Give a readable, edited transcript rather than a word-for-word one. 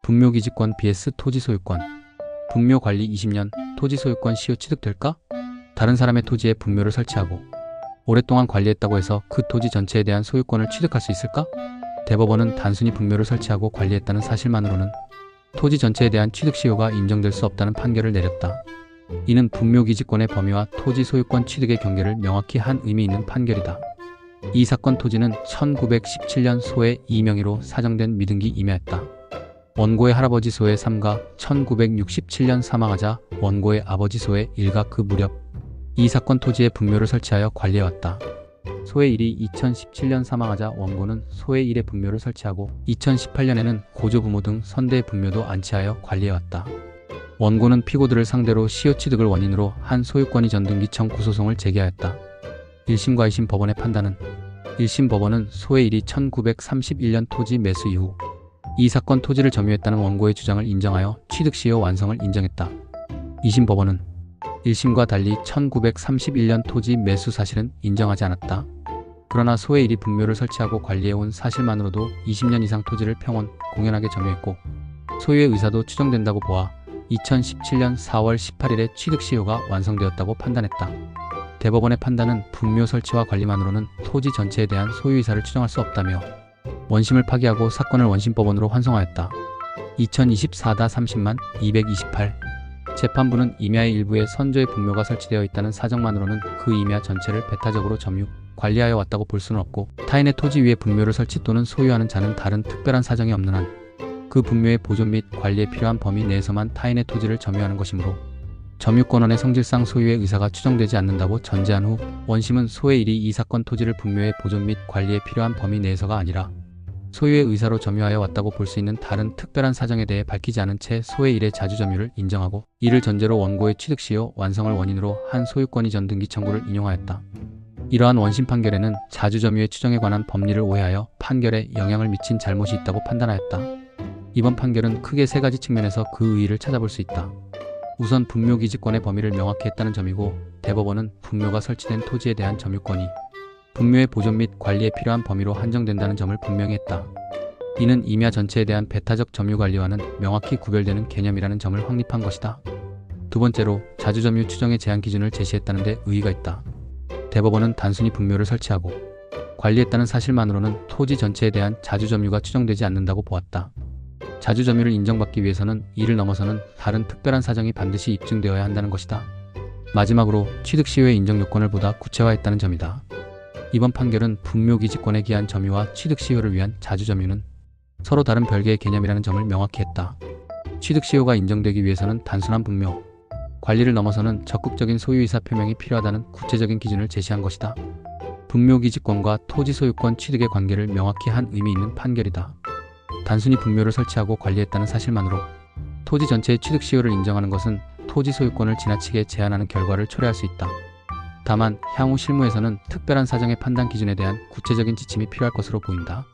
분묘기지권 vs 토지소유권. 분묘관리 20년 토지소유권 시효 취득될까? 다른 사람의 토지에 분묘를 설치하고 오랫동안 관리했다고 해서 그 토지 전체에 대한 소유권을 취득할 수 있을까? 대법원은 단순히 분묘를 설치하고 관리했다는 사실만으로는 토지 전체에 대한 취득 시효가 인정될 수 없다는 판결을 내렸다. 이는 분묘기지권의 범위와 토지 소유권 취득의 경계를 명확히 한 의미 있는 판결이다. 이 사건 토지는 1917년 소의 이명의로 사정된 미등기 임야였다. 원고의 할아버지 소의 3가 1967년 사망하자 원고의 아버지 소의 1가 그 무렵 이 사건 토지에 분묘를 설치하여 관리해왔다. 소의 1이 2017년 사망하자 원고는 소의 1에 분묘를 설치하고 2018년에는 고조부모 등 선대의 분묘도 안치하여 관리해왔다. 원고는 피고들을 상대로 시효 취득을 원인으로 한 소유권이 전등기 청구 소송을 제기하였다. 1심과 2심 법원의 판단은 1심 법원은 소의 1이 1931년 토지 매수 이후 이 사건 토지를 점유했다는 원고의 주장을 인정하여 취득 시효 완성을 인정했다. 2심 법원은 1심과 달리 1931년 토지 매수 사실은 인정하지 않았다. 그러나 소의 1이 분묘를 설치하고 관리해온 사실만으로도 20년 이상 토지를 평온, 공연하게 점유했고 소유의 의사도 추정된다고 보아 2017년 4월 18일에 취득 시효가 완성되었다고 판단했다. 대법원의 판단은 분묘 설치와 관리만으로는 토지 전체에 대한 소유 의사를 추정할 수 없다며 원심을 파기하고 사건을 원심법원으로 환송하였다. 2024-30만 228 재판부는 임야의 일부에 선조의 분묘가 설치되어 있다는 사정만으로는 그 임야 전체를 배타적으로 점유, 관리하여 왔다고 볼 수는 없고 타인의 토지 위에 분묘를 설치 또는 소유하는 자는 다른 특별한 사정이 없는 한 그 분묘의 보존 및 관리에 필요한 범위 내에서만 타인의 토지를 점유하는 것이므로 점유권원의 성질상 소유의 의사가 추정되지 않는다고 전제한 후 원심은 소의 1이 이 사건 토지를 분묘의 보존 및 관리에 필요한 범위 내에서가 아니라 소유의 의사로 점유하여 왔다고 볼 수 있는 다른 특별한 사정에 대해 밝히지 않은 채 소의 1의 자주점유를 인정하고 이를 전제로 원고의 취득시효 완성을 원인으로 한 소유권이 전등기 청구를 인용하였다. 이러한 원심 판결에는 자주점유의 추정에 관한 법리를 오해하여 판결에 영향을 미친 잘못이 있다고 판단하였다. 이번 판결은 크게 세 가지 측면에서 그 의의를 찾아볼 수 있다. 우선 분묘기지권의 범위를 명확히 했다는 점이고 대법원은 분묘가 설치된 토지에 대한 점유권이 분묘의 보존 및 관리에 필요한 범위로 한정된다는 점을 분명히 했다. 이는 임야 전체에 대한 배타적 점유관리와는 명확히 구별되는 개념이라는 점을 확립한 것이다. 두 번째로 자주점유 추정의 제한 기준을 제시했다는 데 의의가 있다. 대법원은 단순히 분묘를 설치하고 관리했다는 사실만으로는 토지 전체에 대한 자주점유가 추정되지 않는다고 보았다. 자주점유를 인정받기 위해서는 이를 넘어서는 다른 특별한 사정이 반드시 입증되어야 한다는 것이다. 마지막으로 취득시효의 인정 요건을 보다 구체화했다는 점이다. 이번 판결은 분묘기지권에 기한 점유와 취득시효를 위한 자주점유는 서로 다른 별개의 개념이라는 점을 명확히 했다. 취득시효가 인정되기 위해서는 단순한 분묘, 관리를 넘어서는 적극적인 소유의사 표명이 필요하다는 구체적인 기준을 제시한 것이다. 분묘기지권과 토지소유권 취득의 관계를 명확히 한 의미 있는 판결이다. 단순히 분묘를 설치하고 관리했다는 사실만으로 토지 전체의 취득 시효를 인정하는 것은 토지 소유권을 지나치게 제한하는 결과를 초래할 수 있다. 다만 향후 실무에서는 특별한 사정의 판단 기준에 대한 구체적인 지침이 필요할 것으로 보인다.